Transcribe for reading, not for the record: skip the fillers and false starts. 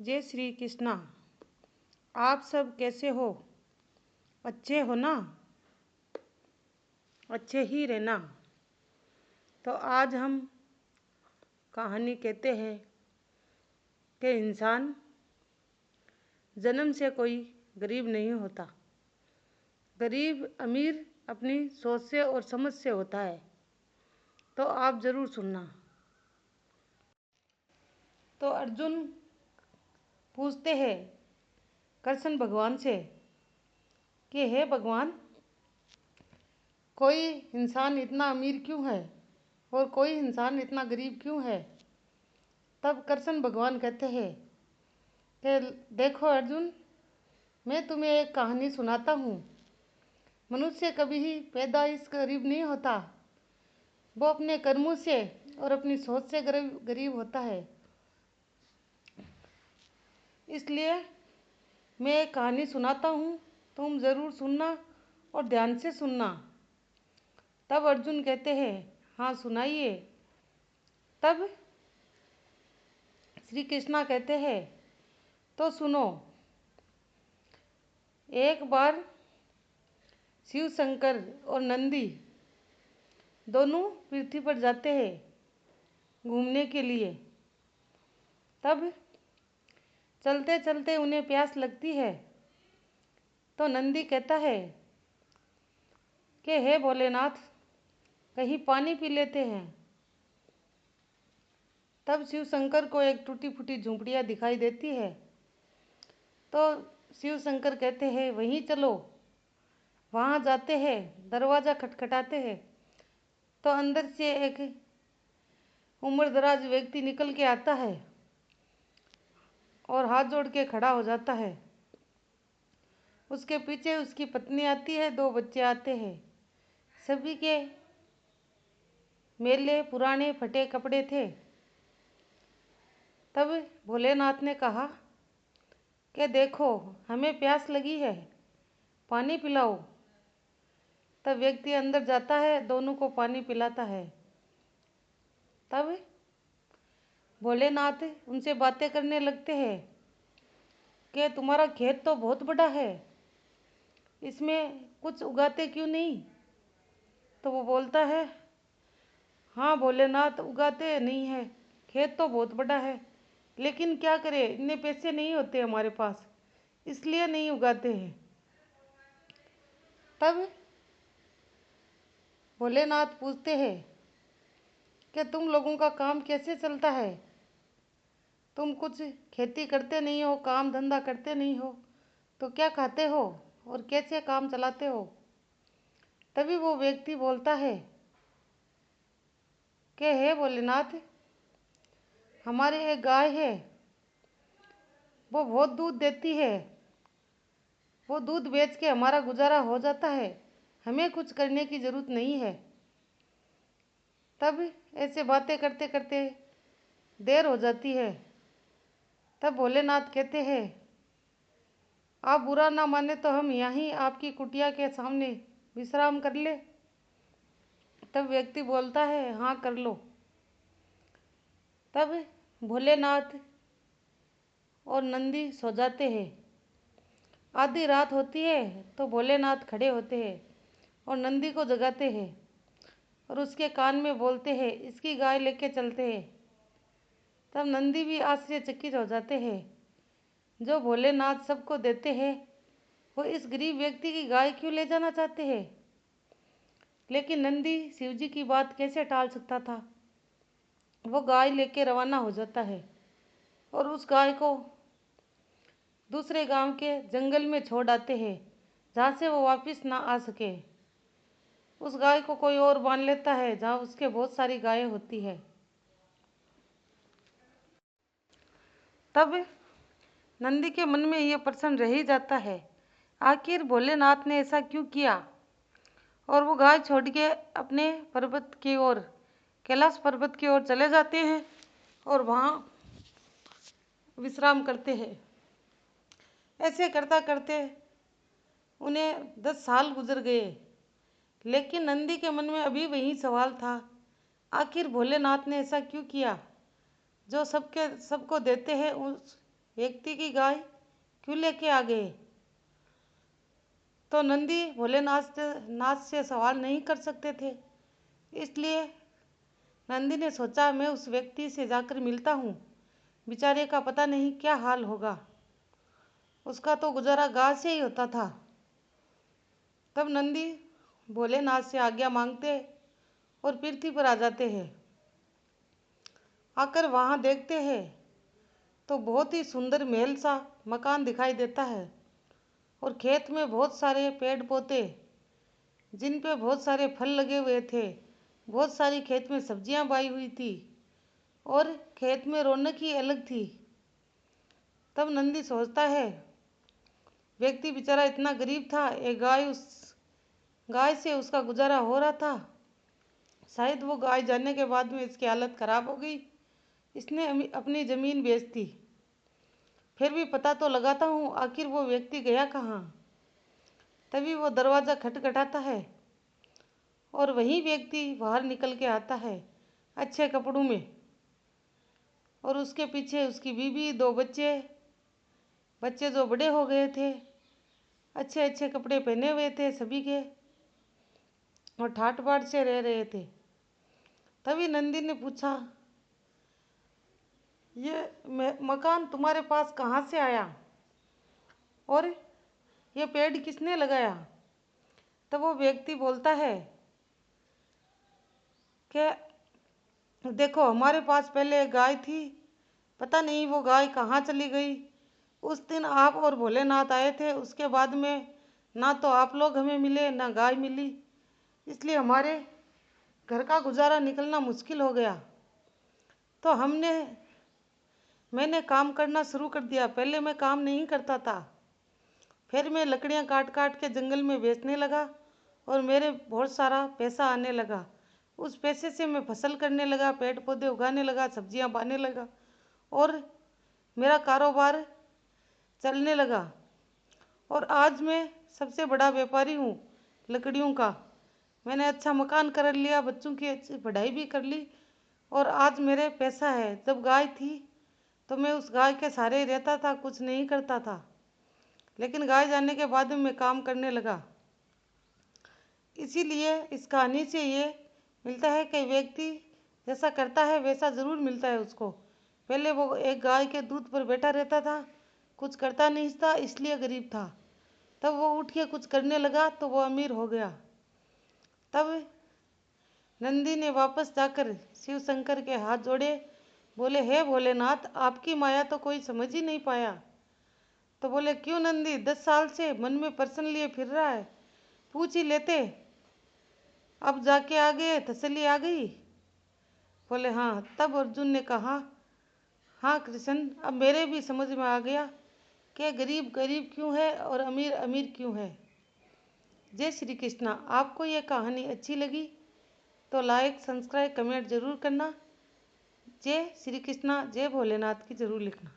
जय श्री कृष्णा। आप सब कैसे हो? अच्छे हो ना? अच्छे ही रहना। तो आज हम कहानी कहते हैं कि इंसान जन्म से कोई गरीब नहीं होता। गरीब अमीर अपनी सोच से और समझ से होता है। तो आप ज़रूर सुनना। तो अर्जुन पूछते हैं कृष्ण भगवान से कि हे भगवान, कोई इंसान इतना अमीर क्यों है और कोई इंसान इतना गरीब क्यों है? तब कृष्ण भगवान कहते हैं कि देखो अर्जुन, मैं तुम्हें एक कहानी सुनाता हूँ। मनुष्य कभी ही पैदाइश गरीब नहीं होता, वो अपने कर्मों से और अपनी सोच से गरीब होता है। इसलिए मैं एक कहानी सुनाता हूँ, तुम ज़रूर सुनना और ध्यान से सुनना। तब अर्जुन कहते हैं हाँ सुनाइए। तब श्री कृष्णा कहते हैं तो सुनो। एक बार शिव शंकर और नंदी दोनों पृथ्वी पर जाते हैं घूमने के लिए। तब चलते चलते उन्हें प्यास लगती है तो नंदी कहता है कि हे भोलेनाथ, कहीं पानी पी लेते हैं। तब शिव शंकर को एक टूटी फूटी झोंपड़ियाँ दिखाई देती है तो शिव शंकर कहते हैं वहीं चलो। वहाँ जाते हैं, दरवाज़ा खटखटाते हैं तो अंदर से एक उम्रदराज व्यक्ति निकल के आता है और हाथ जोड़ के खड़ा हो जाता है। उसके पीछे उसकी पत्नी आती है, दो बच्चे आते हैं। सभी के मेले पुराने फटे कपड़े थे। तब भोलेनाथ ने कहा कि देखो, हमें प्यास लगी है, पानी पिलाओ। तब व्यक्ति अंदर जाता है, दोनों को पानी पिलाता है। तब भोलेनाथ उनसे बातें करने लगते हैं कि तुम्हारा खेत तो बहुत बड़ा है, इसमें कुछ उगाते क्यों नहीं? तो वो बोलता है हाँ भोलेनाथ, उगाते नहीं है, खेत तो बहुत बड़ा है, लेकिन क्या करें, इतने पैसे नहीं होते हमारे पास, इसलिए नहीं उगाते हैं। तब भोलेनाथ पूछते हैं कि तुम लोगों का काम कैसे चलता है? तुम कुछ खेती करते नहीं हो, काम धंधा करते नहीं हो, तो क्या खाते हो और कैसे काम चलाते हो? तभी वो व्यक्ति बोलता है कि हे भोलेनाथ, हमारे एक गाय है, वो बहुत दूध देती है, वो दूध बेच के हमारा गुजारा हो जाता है, हमें कुछ करने की ज़रूरत नहीं है। तब ऐसे बातें करते करते देर हो जाती है। तब भोलेनाथ कहते हैं आप बुरा ना माने तो हम यहीं आपकी कुटिया के सामने विश्राम कर ले। तब व्यक्ति बोलता है हाँ कर लो। तब भोलेनाथ और नंदी सो जाते हैं। आधी रात होती है तो भोलेनाथ खड़े होते हैं और नंदी को जगाते हैं और उसके कान में बोलते हैं इसकी गाय लेके चलते हैं। तब नंदी भी आश्चर्यचकित हो जाते हैं, जो भोलेनाथ सबको देते हैं वो इस गरीब व्यक्ति की गाय क्यों ले जाना चाहते हैं? लेकिन नंदी शिवजी की बात कैसे टाल सकता था। वो गाय लेके रवाना हो जाता है और उस गाय को दूसरे गांव के जंगल में छोड़ आते हैं, जहाँ से वो वापस ना आ सके। उस गाय को कोई और बांध लेता है जहाँ उसके बहुत सारी गायें होती है। तब नंदी के मन में ये प्रश्न रह ही जाता है, आखिर भोलेनाथ ने ऐसा क्यों किया? और वो गाय छोड़ के अपने पर्वत की ओर, कैलाश पर्वत की ओर चले जाते हैं और वहाँ विश्राम करते हैं। ऐसे करता करते उन्हें 10 साल गुजर गए, लेकिन नंदी के मन में अभी वही सवाल था, आखिर भोलेनाथ ने ऐसा क्यों किया? जो सबको देते हैं व्यक्ति की गाय क्यों लेके आ गए? तो नंदी भोलेनाथ से सवाल नहीं कर सकते थे, इसलिए नंदी ने सोचा मैं उस व्यक्ति से जाकर मिलता हूँ, बेचारे का पता नहीं क्या हाल होगा, उसका तो गुजारा गाय से ही होता था। तब नंदी भोलेनाथ से आज्ञा मांगते और पृथ्वी पर आ जाते हैं। आकर वहाँ देखते हैं तो बहुत ही सुंदर महल सा मकान दिखाई देता है और खेत में बहुत सारे पेड़ पौधे जिन पे बहुत सारे फल लगे हुए थे, बहुत सारी खेत में सब्जियां बाई हुई थी और खेत में रौनक ही अलग थी। तब नंदी सोचता है व्यक्ति बेचारा इतना गरीब था, एक गाय से उसका गुजारा हो रहा था, शायद वो गाय जाने के बाद में इसकी हालत खराब हो गई, इसने अपनी ज़मीन बेच दी। फिर भी पता तो लगाता हूँ आखिर वो व्यक्ति गया कहाँ। तभी वो दरवाज़ा खटखटाता है और वही व्यक्ति बाहर निकल के आता है अच्छे कपड़ों में, और उसके पीछे उसकी बीवी, दो बच्चे जो बड़े हो गए थे, अच्छे अच्छे कपड़े पहने हुए थे सभी के, और ठाट बाट से रह रहे थे। तभी नंदी ने पूछा, ये मकान तुम्हारे पास कहाँ से आया और ये पेड़ किसने लगाया? तब वो व्यक्ति बोलता है कि देखो हमारे पास पहले एक गाय थी, पता नहीं वो गाय कहाँ चली गई। उस दिन आप और भोलेनाथ आए थे, उसके बाद में ना तो आप लोग हमें मिले ना गाय मिली, इसलिए हमारे घर का गुजारा निकलना मुश्किल हो गया। तो मैंने काम करना शुरू कर दिया। पहले मैं काम नहीं करता था, फिर मैं लकड़ियाँ काट काट के जंगल में बेचने लगा और मेरे बहुत सारा पैसा आने लगा। उस पैसे से मैं फसल करने लगा, पेड़ पौधे उगाने लगा, सब्जियां बाने लगा और मेरा कारोबार चलने लगा। और आज मैं सबसे बड़ा व्यापारी हूँ लकड़ियों का। मैंने अच्छा मकान कर लिया, बच्चों की अच्छी पढ़ाई भी कर ली और आज मेरे पैसा है। जब गाय थी तो मैं उस गाय के सहारे रहता था, कुछ नहीं करता था, लेकिन गाय जाने के बाद मैं काम करने लगा। इसीलिए इस कहानी से ये मिलता है कि व्यक्ति जैसा करता है वैसा ज़रूर मिलता है उसको। पहले वो एक गाय के दूध पर बैठा रहता था, कुछ करता नहीं था, इसलिए गरीब था। तब वो उठ के कुछ करने लगा तो वो अमीर हो गया। तब नंदी ने वापस जाकर शिव शंकर के हाथ जोड़े, बोले हे भोलेनाथ, आपकी माया तो कोई समझ ही नहीं पाया। तो बोले क्यों नंदी, 10 साल से मन में प्रश्न लिए फिर रहा है, पूछ ही लेते, अब जाके आ गए, तसल्ली आ गई। बोले हाँ। तब अर्जुन ने कहा, हाँ कृष्ण, अब मेरे भी समझ में आ गया कि गरीब गरीब क्यों है और अमीर अमीर क्यों है। जय श्री कृष्णा। आपको ये कहानी अच्छी लगी तो लाइक सब्सक्राइब कमेंट ज़रूर करना। जय श्री कृष्णा, जय भोलेनाथ की ज़रूर लिखना।